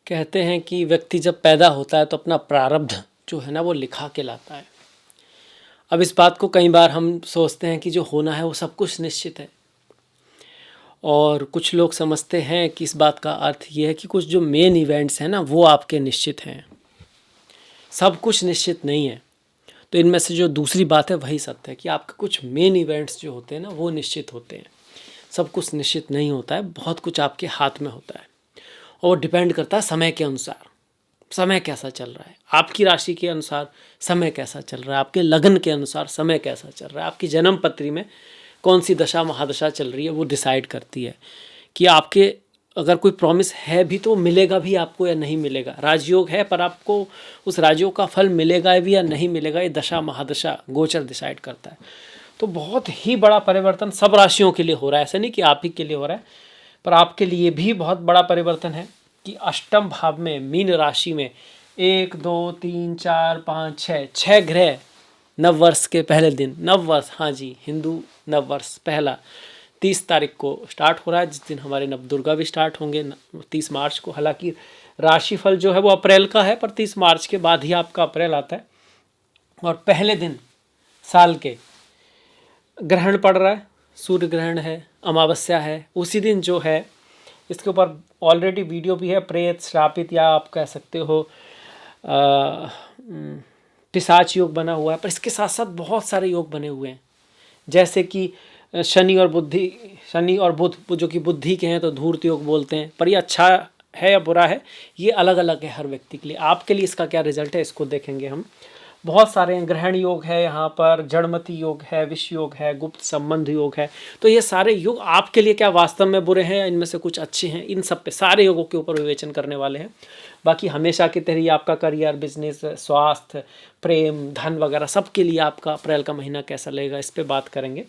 कहते हैं कि व्यक्ति जब पैदा होता है तो अपना प्रारब्ध जो है ना वो लिखा के लाता है। अब इस बात को कई बार हम सोचते हैं कि जो होना है वो सब कुछ निश्चित है, और कुछ लोग समझते हैं कि इस बात का अर्थ ये है कि कुछ जो मेन इवेंट्स हैं ना वो आपके निश्चित हैं। सब कुछ निश्चित नहीं है। तो इनमें से जो दूसरी बात है वही सत्य है कि आपके कुछ मेन इवेंट्स जो होते हैं ना वो निश्चित होते हैं। सब कुछ निश्चित नहीं होता है, बहुत कुछ आपके हाथ में होता है और वो डिपेंड करता है समय के अनुसार। समय कैसा चल रहा है, आपकी राशि के अनुसार समय कैसा चल रहा है, आपके लगन के अनुसार समय कैसा चल रहा है, आपकी जन्म पत्री में कौन सी दशा महादशा चल रही है, वो डिसाइड करती है कि आपके अगर कोई प्रॉमिस है भी तो मिलेगा भी आपको या नहीं मिलेगा। राजयोग है पर आपको उस राजयोग का फल मिलेगा भी या नहीं मिलेगा, ये दशा महादशा गोचर डिसाइड करता है। तो बहुत ही बड़ा परिवर्तन सब राशियों के लिए हो रहा है। ऐसा नहीं कि आप ही के लिए हो रहा है, पर आपके लिए भी बहुत बड़ा परिवर्तन है कि अष्टम भाव में मीन राशि में 1 2 3 4 5 6 ग्रह नव वर्ष के पहले दिन, नव वर्ष, हाँ जी, हिंदू नव वर्ष पहला 30 तारीख को स्टार्ट हो रहा है, जिस दिन हमारे नव दुर्गा भी स्टार्ट होंगे 30 मार्च को। हालांकि राशिफल जो है वो अप्रैल का है, पर 30 मार्च के बाद ही आपका अप्रैल आता है। और पहले दिन साल के ग्रहण पड़ रहा है, सूर्य ग्रहण है, अमावस्या है उसी दिन जो है। इसके ऊपर ऑलरेडी वीडियो भी है, प्रेत श्रापित या आप कह सकते हो पिशाच योग बना हुआ है। पर इसके साथ साथ बहुत सारे योग बने हुए हैं, जैसे कि शनि और बुध जो कि बुद्धि के हैं तो धूर्त योग बोलते हैं। पर ये अच्छा है या बुरा है ये अलग अलग है हर व्यक्ति के लिए। आपके लिए इसका क्या रिजल्ट है इसको देखेंगे हम। बहुत सारे ग्रहण योग है यहाँ पर, जड़मती योग है, विष योग है, गुप्त संबंध योग है। तो ये सारे योग आपके लिए क्या वास्तव में बुरे हैं, इनमें से कुछ अच्छे हैं, इन सब पे सारे योगों के ऊपर विवेचन करने वाले हैं। बाकी हमेशा की तरह आपका करियर, बिजनेस, स्वास्थ्य, प्रेम, धन वगैरह सब के लिए आपका अप्रैल का महीना कैसा लगेगा इस पर बात करेंगे।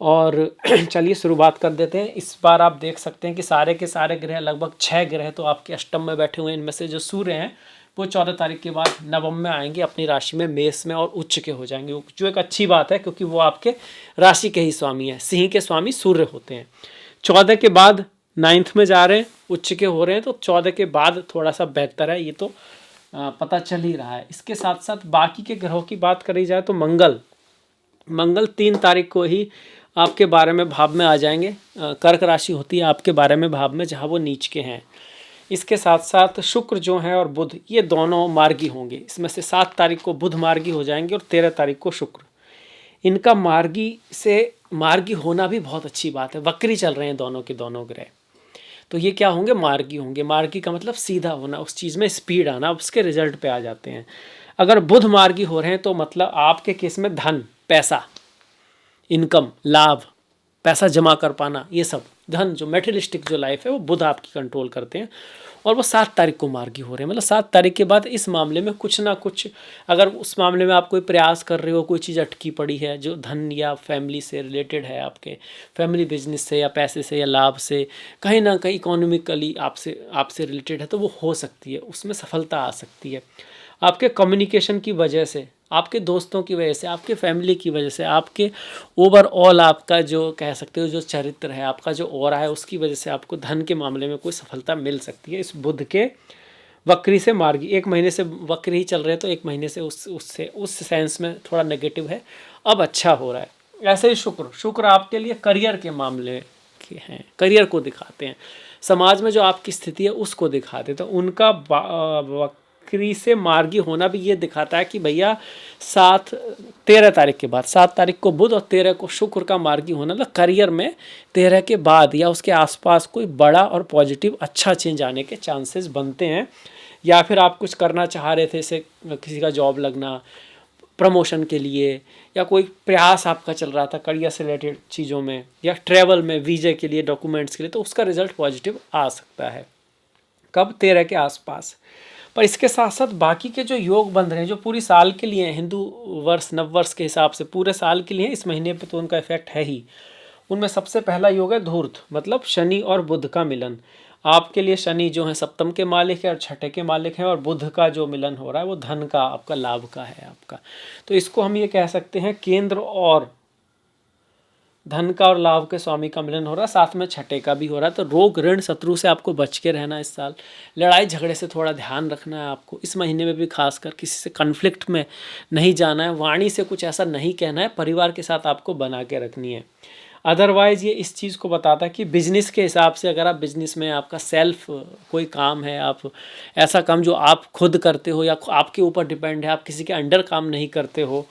और चलिए शुरुआत कर देते हैं। इस बार आप देख सकते हैं कि सारे के सारे ग्रह, लगभग 6 ग्रह तो आपके अष्टम में बैठे हुए हैं। इनमें से जो सूर्य हैं वो 14 तारीख के बाद नवम में आएंगे अपनी राशि में, मेष में, और उच्च के हो जाएंगे, जो एक अच्छी बात है क्योंकि वो आपके राशि के ही स्वामी हैं। सिंह के स्वामी सूर्य होते हैं। 14 के बाद 9th में जा रहे हैं, उच्च के हो रहे हैं, तो 14 के बाद थोड़ा सा बेहतर है, ये तो पता चल ही रहा है। इसके साथ साथ बाकी के ग्रहों की बात करी जाए तो मंगल 3 तारीख को ही आपके बारे में भाव में आ जाएंगे। कर्क राशि होती है आपके बारे में भाव में, जहाँ वो नीच के हैं। इसके साथ साथ शुक्र जो है और बुध, ये दोनों मार्गी होंगे। इसमें से 7 तारीख को बुध मार्गी हो जाएंगे और 13 तारीख को शुक्र। इनका मार्गी होना भी बहुत अच्छी बात है। वक्री चल रहे हैं दोनों के दोनों ग्रह, तो ये क्या होंगे, मार्गी होंगे। मार्गी का मतलब सीधा होना, उस चीज़ में स्पीड आना, उसके रिजल्ट पे आ जाते हैं। अगर बुध मार्गी हो रहे हैं तो मतलब आपके केस में धन, पैसा, इनकम, लाभ, पैसा जमा कर पाना, ये सब धन जो मेटेरियलिस्टिक जो लाइफ है वो बुध आपकी कंट्रोल करते हैं। और वो 7 तारीख को मार्गी हो रहे हैं, मतलब 7 तारीख के बाद इस मामले में कुछ ना कुछ, अगर उस मामले में आप कोई प्रयास कर रहे हो, कोई चीज़ अटकी पड़ी है जो धन या फैमिली से रिलेटेड है, आपके फैमिली बिजनेस से या पैसे से या लाभ से, कहीं ना कहीं इकोनॉमिकली आपसे रिलेटेड है, तो वो हो सकती है, उसमें सफलता आ सकती है। आपके कम्युनिकेशन की वजह से, आपके दोस्तों की वजह से, आपके फैमिली की वजह से, आपके ओवरऑल आपका जो कह सकते हो जो चरित्र है, आपका जो ऑरा है, उसकी वजह से आपको धन के मामले में कोई सफलता मिल सकती है। इस बुध के वक्री से मार्गी, 1 महीने से वक्री ही चल रहे हैं, तो 1 महीने से उस सेंस में थोड़ा नेगेटिव है, अब अच्छा हो रहा है। ऐसे ही शुक्र आपके लिए करियर के मामले के हैं, करियर को दिखाते हैं, समाज में जो आपकी स्थिति है उसको दिखाते हैं। तो उनका वक्री से मार्गी होना भी ये दिखाता है कि भैया 13 तारीख के बाद, 7 तारीख को बुध और 13 को शुक्र का मार्गी होना, मतलब करियर में 13 के बाद या उसके आसपास कोई बड़ा और पॉजिटिव अच्छा चेंज आने के चांसेस बनते हैं। या फिर आप कुछ करना चाह रहे थे, जैसे किसी का जॉब लगना, प्रमोशन के लिए, या कोई प्रयास आपका चल रहा था करियर से रिलेटेड चीज़ों में, या ट्रैवल में वीज़े के लिए, डॉक्यूमेंट्स के लिए, तो उसका रिजल्ट पॉजिटिव आ सकता है। कब, 13 के आसपास। पर इसके साथ साथ बाकी के जो योग बन रहे हैं जो पूरी साल के लिए हैं, हिंदू वर्ष नव वर्ष के हिसाब से पूरे साल के लिए, इस महीने पे तो उनका इफेक्ट है ही। उनमें सबसे पहला योग है धूर्त, मतलब शनि और बुध का मिलन। आपके लिए शनि जो है सप्तम के मालिक है और छठे के मालिक हैं, और बुध का जो मिलन हो रहा है वो धन का, आपका लाभ का है आपका। तो इसको हम ये कह सकते हैं केंद्र और धन का और लाभ के स्वामी का मिलन हो रहा है, साथ में छठे का भी हो रहा है। तो रोग ऋण शत्रु से आपको बच के रहना है इस साल। लड़ाई झगड़े से थोड़ा ध्यान रखना है आपको इस महीने में भी, खासकर किसी से कन्फ्लिक्ट में नहीं जाना है, वाणी से कुछ ऐसा नहीं कहना है, परिवार के साथ आपको बना के रखनी है। अदरवाइज़ ये इस चीज़ को बताता है कि बिजनेस के हिसाब से, अगर आप बिजनेस में आपका सेल्फ कोई काम है, आप ऐसा काम जो आप खुद करते हो या आपके ऊपर डिपेंड है, आप किसी के अंडर काम नहीं करते हो,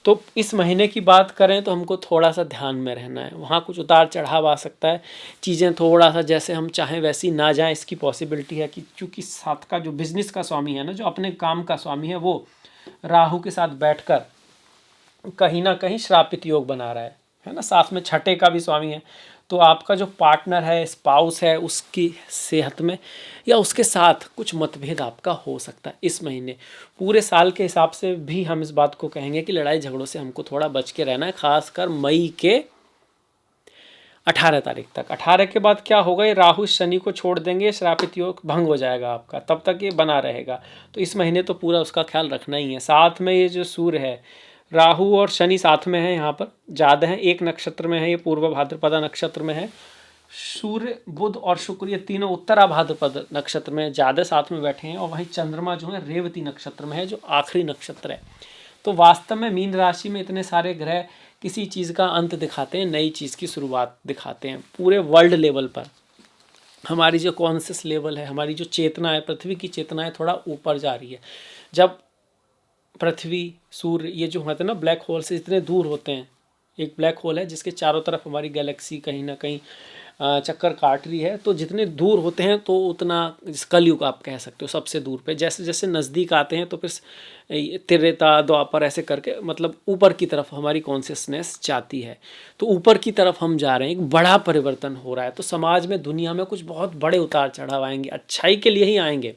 तो इस महीने की बात करें तो हमको थोड़ा सा ध्यान में रहना है। वहाँ कुछ उतार चढ़ाव आ सकता है, चीज़ें थोड़ा सा जैसे हम चाहें वैसी ना जाएं, इसकी पॉसिबिलिटी है। कि चूँकि साथ का जो बिजनेस का स्वामी है ना, जो अपने काम का स्वामी है, वो राहु के साथ बैठकर कहीं ना कहीं श्रापित योग बना रहा है ना, साथ में छठे का भी स्वामी है। तो आपका जो पार्टनर है, स्पाउस है, उसकी सेहत में या उसके साथ कुछ मतभेद आपका हो सकता है इस महीने। पूरे साल के हिसाब से भी हम इस बात को कहेंगे कि लड़ाई झगड़ों से हमको थोड़ा बच के रहना है, खासकर मई के 18 तारीख तक। 18 के बाद क्या होगा, ये राहु शनि को छोड़ देंगे, श्रापित योग भंग हो जाएगा आपका, तब तक ये बना रहेगा। तो इस महीने तो पूरा उसका ख्याल रखना ही है। साथ में ये जो सूर्य है, राहु और शनि साथ में है, यहाँ पर ज़्यादा है, एक नक्षत्र में है, ये पूर्व भाद्रपदा नक्षत्र में है। सूर्य बुध और शुक्र ये तीनों उत्तरा भाद्रपद नक्षत्र में ज़्यादा साथ में बैठे हैं, और वहीं चंद्रमा जो है रेवती नक्षत्र में है, जो आखिरी नक्षत्र है। तो वास्तव में मीन राशि में इतने सारे ग्रह किसी चीज़ का अंत दिखाते हैं, नई चीज़ की शुरुआत दिखाते हैं। पूरे वर्ल्ड लेवल पर हमारी जो कॉन्शियस लेवल है, हमारी जो चेतना है, पृथ्वी की चेतना है, थोड़ा ऊपर जा रही है। जब पृथ्वी, सूर्य, ये जो होते हैं ना ब्लैक होल से इतने दूर होते हैं, एक ब्लैक होल है जिसके चारों तरफ हमारी गैलेक्सी कहीं ना कहीं चक्कर काट रही है, तो जितने दूर होते हैं तो उतना कलयुग आप कह सकते हो सबसे दूर पे। जैसे जैसे नज़दीक आते हैं तो फिर त्रेता द्वापर ऐसे करके मतलब ऊपर की तरफ हमारी कॉन्शियसनेस जाती है। तो ऊपर की तरफ हम जा रहे हैं, एक बड़ा परिवर्तन हो रहा है। तो समाज में, दुनिया में कुछ बहुत बड़े उतार चढ़ाव आएंगे, अच्छाई के लिए ही आएंगे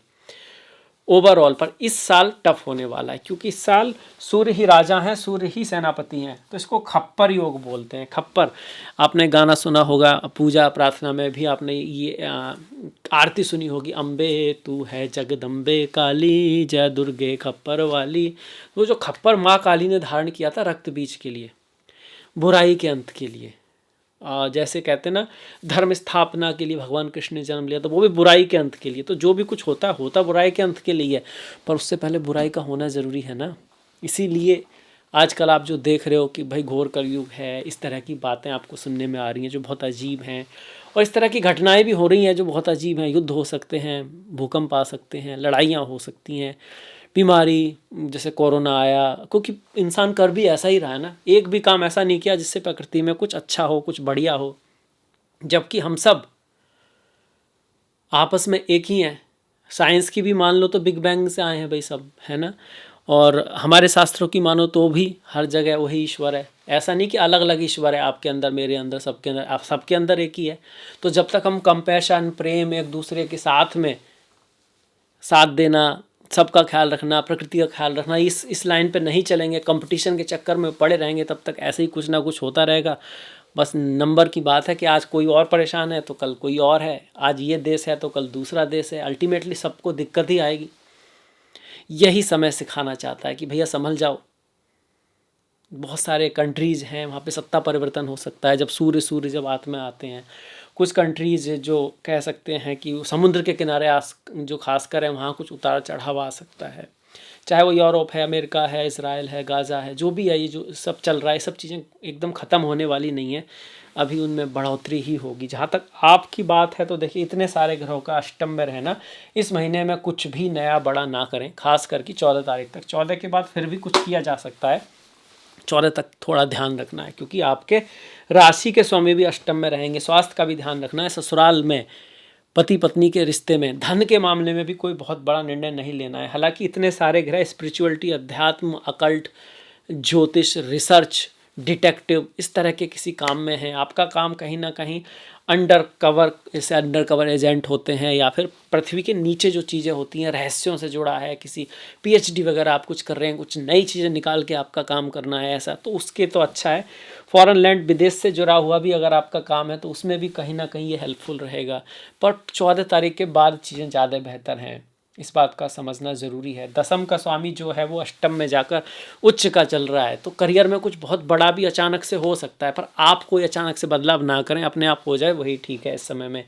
ओवरऑल। पर इस साल टफ होने वाला है, क्योंकि इस साल सूर्य ही राजा हैं, सूर्य ही सेनापति हैं। तो इसको खप्पर योग बोलते हैं। खप्पर, आपने गाना सुना होगा, पूजा प्रार्थना में भी आपने ये आरती सुनी होगी, अम्बे तू है जगदम्बे काली, जय दुर्गे खप्पर वाली। वो जो खप्पर माँ काली ने धारण किया था रक्त बीज के लिए, बुराई के अंत के लिए। जैसे कहते हैं ना, धर्म स्थापना के लिए भगवान कृष्ण ने जन्म लिया, तो वो भी बुराई के अंत के लिए। तो जो भी कुछ होता बुराई के अंत के लिए है, पर उससे पहले बुराई का होना ज़रूरी है ना। इसीलिए आजकल आप जो देख रहे हो कि भाई घोर कलयुग है, इस तरह की बातें आपको सुनने में आ रही हैं जो बहुत अजीब हैं, और इस तरह की घटनाएं भी हो रही हैं जो बहुत अजीब हैं। युद्ध हो सकते हैं, भूकंप आ सकते हैं, लड़ाइयाँ हो सकती हैं, बीमारी जैसे कोरोना आया, क्योंकि इंसान कर भी ऐसा ही रहा है ना, एक भी काम ऐसा नहीं किया जिससे प्रकृति में कुछ अच्छा हो, कुछ बढ़िया हो। जबकि हम सब आपस में एक ही हैं। साइंस की भी मान लो तो बिग बैंग से आए हैं भाई सब, है ना। और हमारे शास्त्रों की मानो तो भी हर जगह वही ईश्वर है। ऐसा नहीं कि अलग अलग ईश्वर है, आपके अंदर, मेरे अंदर, सबके अंदर, आप सबके अंदर एक ही है। तो जब तक हम कंपैशन, प्रेम, एक दूसरे के साथ में साथ देना, सबका ख्याल रखना, प्रकृति का ख्याल रखना, इस लाइन पे नहीं चलेंगे, कंपटीशन के चक्कर में पड़े रहेंगे, तब तक ऐसे ही कुछ ना कुछ होता रहेगा। बस नंबर की बात है कि आज कोई और परेशान है तो कल कोई और है, आज ये देश है तो कल दूसरा देश है। अल्टीमेटली सबको दिक्कत ही आएगी। यही समय सिखाना चाहता है कि भैया संभल जाओ। बहुत सारे कंट्रीज़ हैं वहाँ पे सत्ता परिवर्तन हो सकता है जब सूर्य जब हाथ में आते हैं। कुछ कंट्रीज़ जो कह सकते हैं कि समुद्र के किनारे जो खासकर है, वहाँ कुछ उतार चढ़ाव आ सकता है। चाहे वो यूरोप है, अमेरिका है, इसराइल है, गाज़ा है, जो भी है, ये जो सब चल रहा है, सब चीज़ें एकदम ख़त्म होने वाली नहीं है, अभी उनमें बढ़ोतरी ही होगी। जहाँ तक आपकी बात है तो देखिए, इतने सारे ग्रहों का अष्टम में रहना, इस महीने में कुछ भी नया बड़ा ना करें, खास करके 14 तारीख तक। 14 के बाद फिर भी कुछ किया जा सकता है, 14 तक थोड़ा ध्यान रखना है, क्योंकि आपके राशि के स्वामी भी अष्टम में रहेंगे। स्वास्थ्य का भी ध्यान रखना है। ससुराल में, पति पत्नी के रिश्ते में, धन के मामले में भी कोई बहुत बड़ा निर्णय नहीं लेना है। हालांकि इतने सारे ग्रह स्पिरिचुअलिटी, अध्यात्म, अकल्ट, ज्योतिष, रिसर्च, डिटेक्टिव, इस तरह के किसी काम में हैं। आपका काम कहीं ना कहीं अंडर कवर एजेंट होते हैं, या फिर पृथ्वी के नीचे जो चीज़ें होती हैं, रहस्यों से जुड़ा है, किसी पीएचडी वगैरह आप कुछ कर रहे हैं, कुछ नई चीज़ें निकाल के आपका काम करना है ऐसा, तो उसके तो अच्छा है। फॉरेन लैंड, विदेश से जुड़ा हुआ भी अगर आपका काम है तो उसमें भी कहीं ना कहीं ये हेल्पफुल रहेगा। पर 14 तारीख के बाद चीज़ें ज़्यादा बेहतर हैं। इस बात का समझना ज़रूरी है। दसम का स्वामी जो है वो अष्टम में जाकर उच्च का चल रहा है, तो करियर में कुछ बहुत बड़ा भी अचानक से हो सकता है, पर आप कोई अचानक से बदलाव ना करें, अपने आप हो जाए वही ठीक है इस समय में।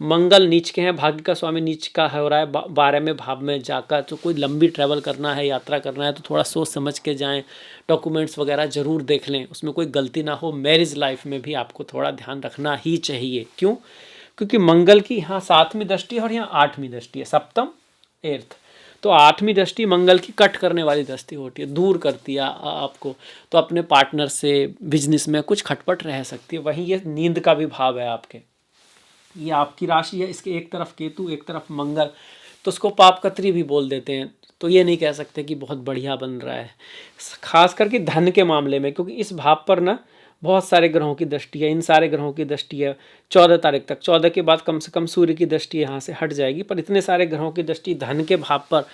मंगल नीच के हैं, भाग्य का स्वामी नीच का हो रहा है 12वें भाव में जाकर, तो कोई लंबी ट्रैवल करना है, यात्रा करना है तो थोड़ा सोच समझ के जाएं, डॉक्यूमेंट्स वगैरह ज़रूर देख लें, उसमें कोई गलती ना हो। मैरिज लाइफ में भी आपको थोड़ा ध्यान रखना ही चाहिए। क्यों? क्योंकि मंगल की यहाँ 7वीं दृष्टि है और यहाँ 8वीं दृष्टि है, सप्तम एर्थ। तो 8वीं दृष्टि मंगल की कट करने वाली दृष्टि होती है, दूर करती है आपको, तो अपने पार्टनर से बिजनेस में कुछ खटपट रह सकती है। वहीं ये नींद का भी भाव है आपके, ये आपकी राशि है, इसके एक तरफ केतु एक तरफ मंगल, तो उसको पापकत्री भी बोल देते हैं। तो ये नहीं कह सकते कि बहुत बढ़िया बन रहा है, खास करके धन के मामले में, क्योंकि इस भाव पर ना बहुत सारे ग्रहों की दृष्टि है, इन सारे ग्रहों की दृष्टि है 14 तारीख तक। 14 के बाद कम से कम सूर्य की दृष्टि यहाँ से हट जाएगी, पर इतने सारे ग्रहों की दृष्टि धन के भाव पर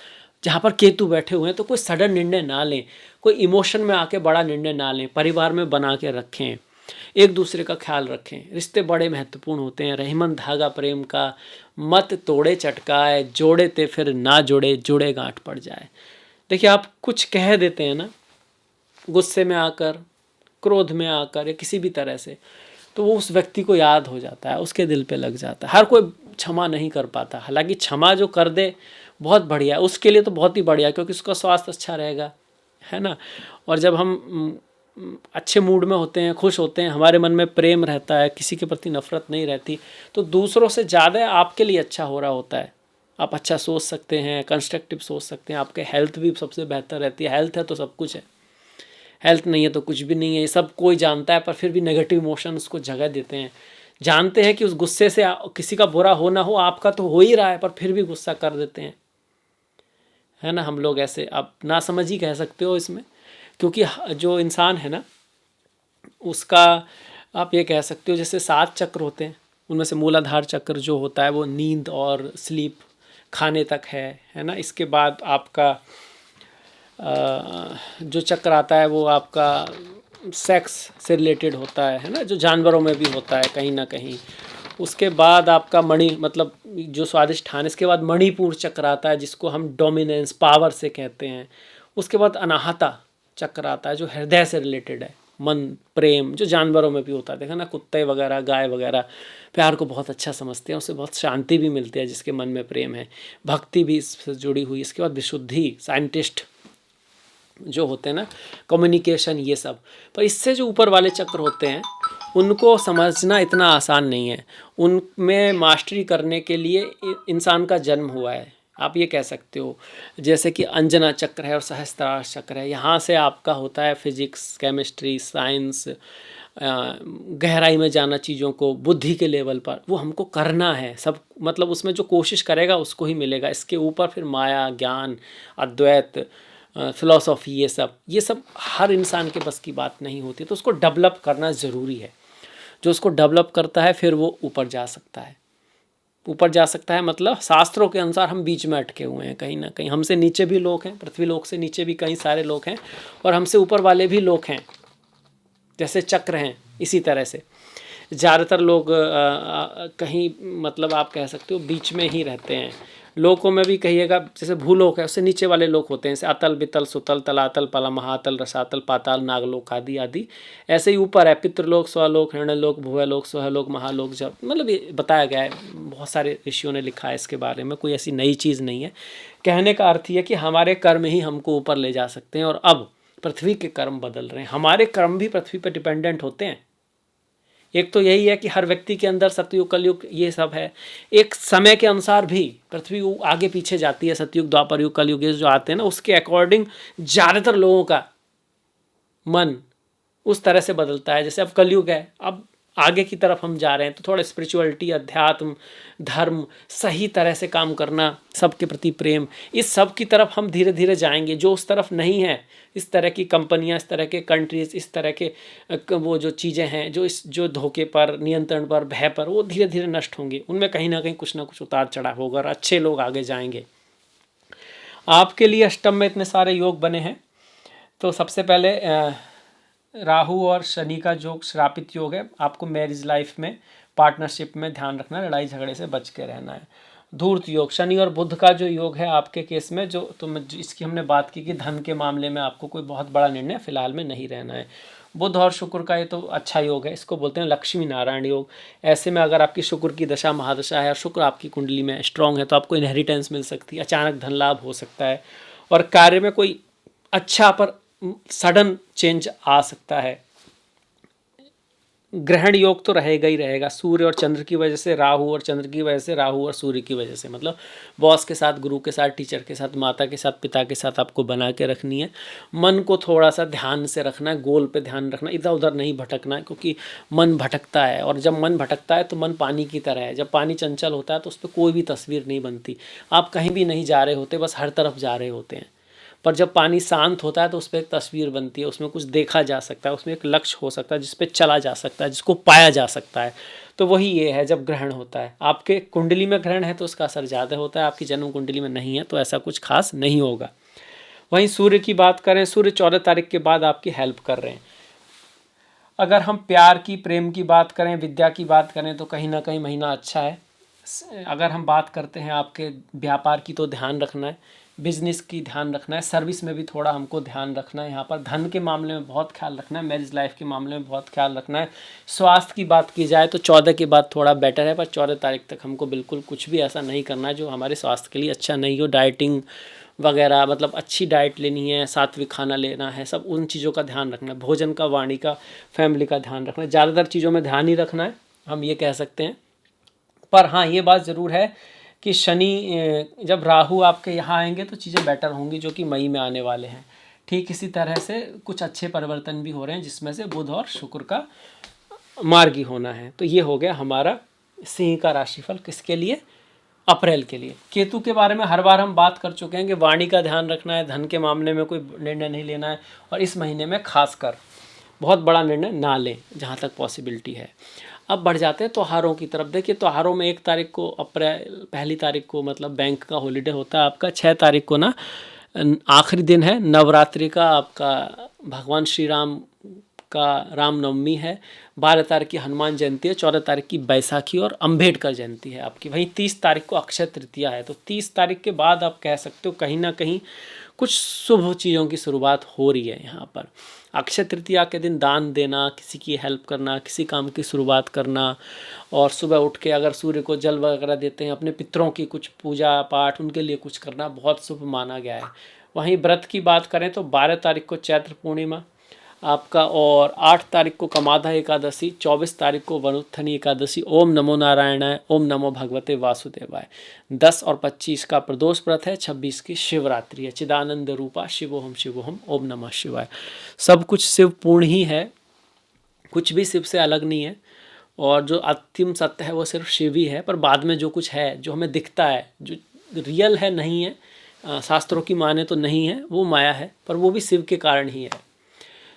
जहाँ पर केतु बैठे हुए हैं, तो कोई सडन निर्णय ना लें, कोई इमोशन में आके बड़ा निर्णय ना लें, परिवार में बना के रखें, एक दूसरे का ख्याल रखें। रिश्ते बड़े महत्वपूर्ण होते हैं, रहीमन धागा प्रेम का, मत तोड़े चटकाए, जोड़े ते फिर ना जोड़े, जोड़े गांठ पड़ जाए। देखिए, आप कुछ कह देते हैं ना गुस्से में आकर, क्रोध में आकर या किसी भी तरह से, तो वो उस व्यक्ति को याद हो जाता है, उसके दिल पे लग जाता है। हर कोई क्षमा नहीं कर पाता, हालांकि क्षमा जो कर दे बहुत बढ़िया है, उसके लिए तो बहुत ही बढ़िया, क्योंकि उसका स्वास्थ्य अच्छा रहेगा, है ना। और जब हम अच्छे मूड में होते हैं, खुश होते हैं, हमारे मन में प्रेम रहता है, किसी के प्रति नफरत नहीं रहती, तो दूसरों से ज़्यादा आपके लिए अच्छा हो रहा होता है। आप अच्छा सोच सकते हैं, कंस्ट्रक्टिव सोच सकते हैं, आपके हेल्थ भी सबसे बेहतर रहती है। हेल्थ है तो सब कुछ है, हेल्थ नहीं है तो कुछ भी नहीं है, ये सब कोई जानता है, पर फिर भी नेगेटिव इमोशन उसको जगह देते हैं। जानते हैं कि उस गुस्से से किसी का बुरा हो ना हो, आपका तो हो ही रहा है, पर फिर भी गुस्सा कर देते हैं, है ना। हम लोग ऐसे, आप ना समझ ही कह सकते हो इसमें, क्योंकि जो इंसान है ना, उसका आप ये कह सकते हो जैसे 7 चक्र होते हैं, उनमें से मूलाधार चक्र जो होता है वो नींद और स्लीप, खाने तक है ना। इसके बाद आपका जो चक्र आता है वो आपका सेक्स से रिलेटेड होता है ना, जो जानवरों में भी होता है कहीं ना कहीं। उसके बाद आपका मणि, मतलब जो स्वादिष्ठान, इसके बाद मणिपुर चक्र आता है जिसको हम डोमिनेंस, पावर से कहते हैं। उसके बाद अनाहता चक्र आता है जो हृदय से रिलेटेड है, मन, प्रेम, जो जानवरों में भी होता है। देखा ना, कुत्ते वगैरह, गाय वगैरह प्यार को बहुत अच्छा समझते हैं, उससे बहुत शांति भी मिलती है जिसके मन में प्रेम है। भक्ति भी इससे जुड़ी हुई। इसके बाद विशुद्धि, साइंटिस्ट जो होते हैं ना, कम्युनिकेशन, ये सब। पर इससे जो ऊपर वाले चक्र होते हैं उनको समझना इतना आसान नहीं है। उनमें मास्टरी करने के लिए इंसान का जन्म हुआ है, आप ये कह सकते हो। जैसे कि अंजना चक्र है और सहस्त्रार चक्र है, यहाँ से आपका होता है फिजिक्स, केमिस्ट्री, साइंस, गहराई में जाना चीज़ों को, बुद्धि के लेवल पर, वो हमको करना है सब। मतलब उसमें जो कोशिश करेगा उसको ही मिलेगा। इसके ऊपर फिर माया, ज्ञान, अद्वैत, फिलॉसफी, ये सब हर इंसान के बस की बात नहीं होती, तो उसको डेवलप करना ज़रूरी है। जो उसको डेवलप करता है फिर वो ऊपर जा सकता है। ऊपर जा सकता है मतलब शास्त्रों के अनुसार हम बीच में अटके हुए हैं कहीं ना कहीं। हमसे नीचे भी लोग हैं, पृथ्वी लोक से नीचे भी कई सारे लोग हैं, और हमसे ऊपर वाले भी लोग हैं, जैसे चक्र हैं। इसी तरह से ज़्यादातर लोग कहीं, मतलब आप कह सकते हो बीच में ही रहते हैं। लोकों में भी कहिएगा, जैसे भूलोक है उससे नीचे वाले लोग होते हैं, जैसे अतल, बितल, सुतल, तलातल, पला, महातल, रसातल, पाताल, नागलोक आदि आदि। ऐसे ही ऊपर है पितृलोक, स्वलोक, हिरण्यलोक, भुवलोक, स्वहलोक, महालोक। जब मतलब ये बताया गया है, बहुत सारे ऋषियों ने लिखा है इसके बारे में, कोई ऐसी नई चीज़ नहीं है। कहने का अर्थ ये कि हमारे कर्म ही हमको ऊपर ले जा सकते हैं, और अब पृथ्वी के कर्म बदल रहे हैं। हमारे कर्म भी पृथ्वी पर डिपेंडेंट होते हैं। एक तो यही है कि हर व्यक्ति के अंदर सतयुग, कलयुग, ये सब है। एक समय के अनुसार भी पृथ्वी आगे पीछे जाती है। सतयुग, द्वापर युग, कलयुग, ये जो आते हैं ना, उसके अकॉर्डिंग ज़्यादातर लोगों का मन उस तरह से बदलता है। जैसे अब कलयुग है, अब आगे की तरफ हम जा रहे हैं, तो थोड़ा स्पिरिचुअलिटी, अध्यात्म, धर्म, सही तरह से काम करना, सबके प्रति प्रेम, इस सब की तरफ हम धीरे धीरे जाएंगे। जो उस तरफ नहीं है, इस तरह की कंपनियां, इस तरह के कंट्रीज, इस तरह के वो जो चीज़ें हैं, जो धोखे पर, नियंत्रण पर, भय पर, वो धीरे धीरे नष्ट होंगे। उनमें कहीं ना कुछ उतार चढ़ाव होगा और अच्छे लोग आगे जाएंगे। आपके लिए अष्टम में इतने सारे योग बने हैं, तो सबसे पहले राहु और शनि का जो श्रापित योग है, आपको मैरिज लाइफ में, पार्टनरशिप में ध्यान रखना, लड़ाई झगड़े से बच के रहना है। धूर्त योग, शनि और बुध का जो योग है आपके केस में, जो इसकी हमने बात की कि धन के मामले में आपको कोई बहुत बड़ा निर्णय फिलहाल में नहीं रहना है। बुध और शुक्र का ये तो अच्छा योग है, इसको बोलते हैं लक्ष्मी नारायण योग। ऐसे में अगर आपकी शुक्र की दशा महादशा है और शुक्र आपकी कुंडली में स्ट्रांग है तो आपको इनहेरिटेंस मिल सकती है, अचानक धन लाभ हो सकता है और कार्य में कोई अच्छा पर सडन चेंज आ सकता है। ग्रहण योग तो रहेगा ही रहेगा, सूर्य और चंद्र की वजह से, राहु और चंद्र की वजह से, राहु और सूर्य की वजह से, मतलब बॉस के साथ, गुरु के साथ, टीचर के साथ, माता के साथ, पिता के साथ आपको बना के रखनी है। मन को थोड़ा सा ध्यान से रखना है, गोल पे ध्यान रखना, इधर उधर नहीं भटकना है, क्योंकि मन भटकता है और जब मन भटकता है तो मन पानी की तरह है, जब पानी चंचल होता है तो उस पर कोई भी तस्वीर नहीं बनती। आप कहीं भी नहीं जा रहे होते, बस हर तरफ जा रहे होते हैं। पर जब पानी शांत होता है तो उस पर एक तस्वीर बनती है, उसमें कुछ देखा जा सकता है, उसमें एक लक्ष्य हो सकता है जिस पे चला जा सकता है, जिसको पाया जा सकता है। तो वही ये है जब ग्रहण होता है। आपके कुंडली में ग्रहण है तो उसका असर ज़्यादा होता है, आपकी जन्म कुंडली में नहीं है तो ऐसा कुछ खास नहीं होगा। वहीं सूर्य की बात करें, सूर्य 14 तारीख के बाद आपकी हेल्प कर रहे हैं। अगर हम प्यार की, प्रेम की बात करें, विद्या की बात करें तो कहीं ना कहीं महीना अच्छा है। अगर हम बात करते हैं आपके व्यापार की तो ध्यान रखना है, बिजनेस की ध्यान रखना है, सर्विस में भी थोड़ा हमको ध्यान रखना है। यहाँ पर धन के मामले में बहुत ख्याल रखना है, मैरिज लाइफ के मामले में बहुत ख्याल रखना है। स्वास्थ्य की बात की जाए तो 14 के बाद थोड़ा बेटर है, पर 14 तारीख तक हमको बिल्कुल कुछ भी ऐसा नहीं करना है जो हमारे स्वास्थ्य के लिए अच्छा नहीं हो। डाइटिंग वगैरह, मतलब अच्छी डाइट लेनी है, सात्विक खाना लेना है, सब उन चीज़ों का ध्यान रखना है। भोजन का, वाणी का, फैमिली का ध्यान रखना है। ज़्यादातर चीज़ों में ध्यान ही रखना है, हम ये कह सकते हैं। पर हाँ, ये बात ज़रूर है कि शनि, जब राहु आपके यहाँ आएंगे तो चीज़ें बेटर होंगी, जो कि मई में आने वाले हैं। ठीक इसी तरह से कुछ अच्छे परिवर्तन भी हो रहे हैं, जिसमें से बुध और शुक्र का मार्गी होना है। तो ये हो गया हमारा सिंह का राशिफल, किसके लिए? अप्रैल के लिए। केतु के बारे में हर बार हम बात कर चुके हैं कि वाणी का ध्यान रखना है, धन के मामले में कोई निर्णय नहीं लेना है, और इस महीने में खासकर बहुत बड़ा निर्णय ना लें जहाँ तक पॉसिबिलिटी है। अब बढ़ जाते हैं त्योहारों की तरफ। देखिए, त्योहारों में 1 तारीख को, अप्रैल 1 तारीख को मतलब बैंक का हॉलीडे होता है आपका। 6 तारीख को ना आखिरी दिन है नवरात्रि का, आपका भगवान श्री राम का रामनवमी है। 12 तारीख की हनुमान जयंती है। 14 तारीख की बैसाखी और अम्बेडकर जयंती है आपकी। वहीं 30 तारीख को अक्षय तृतीया है। तो 30 तारीख के बाद आप कह सकते हो कहीं ना कहीं कुछ शुभ चीज़ों की शुरुआत हो रही है यहाँ पर। अक्षय तृतीया के दिन दान देना, किसी की हेल्प करना, किसी काम की शुरुआत करना, और सुबह उठ के अगर सूर्य को जल वगैरह देते हैं, अपने पितरों की कुछ पूजा पाठ, उनके लिए कुछ करना बहुत शुभ माना गया है। वहीं व्रत की बात करें तो 12 तारीख को चैत्र पूर्णिमा आपका, और 8 तारीख को कमाधा एकादशी, 24 तारीख को वनुत्थनी एकादशी, ओम नमो नारायणाय, ओम नमो भगवते वासुदेवाय। 10 और 25 का प्रदोष व्रत है। 26 की शिवरात्रि है। चिदानंद रूपा शिवोहम शिवोहम, ओम नमः शिवाय। सब कुछ शिव पूर्ण ही है, कुछ भी शिव से अलग नहीं है, और जो अंतिम सत्य है वो सिर्फ शिव ही है। पर बाद में जो कुछ है, जो हमें दिखता है, जो रियल है, नहीं है, शास्त्रों की माने तो नहीं है, वो माया है, पर वो भी शिव के कारण ही है।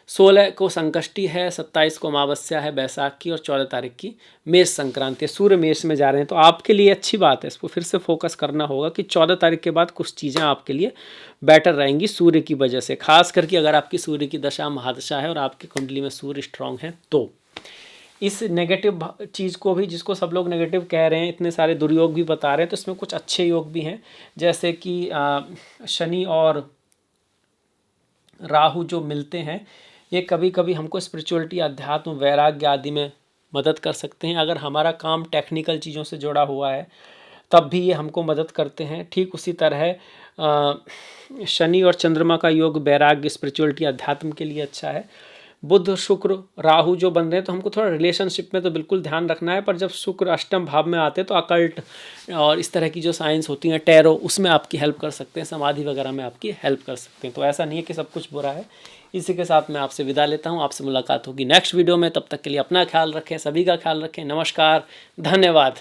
16 को संकष्टी है, 27 को अमावस्या है बैसाख की, और 14 तारीख की मेष संक्रांति है। सूर्य मेष में जा रहे हैं, तो आपके लिए अच्छी बात है। इसको फिर से फोकस करना होगा कि 14 तारीख के बाद कुछ चीज़ें आपके लिए बेटर रहेंगी सूर्य की वजह से। खास करके अगर आपकी सूर्य की दशा महादशा है और आपकी कुंडली में सूर्य स्ट्रांग है, तो इस नेगेटिव चीज़ को भी, जिसको सब लोग नेगेटिव कह रहे हैं, इतने सारे दुर्योग भी बता रहे हैं, तो इसमें कुछ अच्छे योग भी हैं। जैसे कि शनि और राहु जो मिलते हैं, ये कभी कभी हमको स्पिरिचुअलिटी, अध्यात्म, वैराग्य आदि में मदद कर सकते हैं। अगर हमारा काम टेक्निकल चीज़ों से जुड़ा हुआ है तब भी ये हमको मदद करते हैं। ठीक उसी तरह शनि और चंद्रमा का योग वैराग्य, स्पिरिचुअलिटी, अध्यात्म के लिए अच्छा है। बुध शुक्र राहु जो बन रहे हैं, तो हमको थोड़ा रिलेशनशिप में तो बिल्कुल ध्यान रखना है। पर जब शुक्र अष्टम भाव में आते हैं तो अकल्ट और इस तरह की जो साइंस होती हैं, टैरो, उसमें आपकी हेल्प कर सकते हैं, समाधि वगैरह में आपकी हेल्प कर सकते हैं। तो ऐसा नहीं है कि सब कुछ बुरा है। इसी के साथ मैं आपसे विदा लेता हूँ। आपसे मुलाकात होगी नेक्स्ट वीडियो में। तब तक के लिए अपना ख्याल रखें, सभी का ख्याल रखें। नमस्कार, धन्यवाद।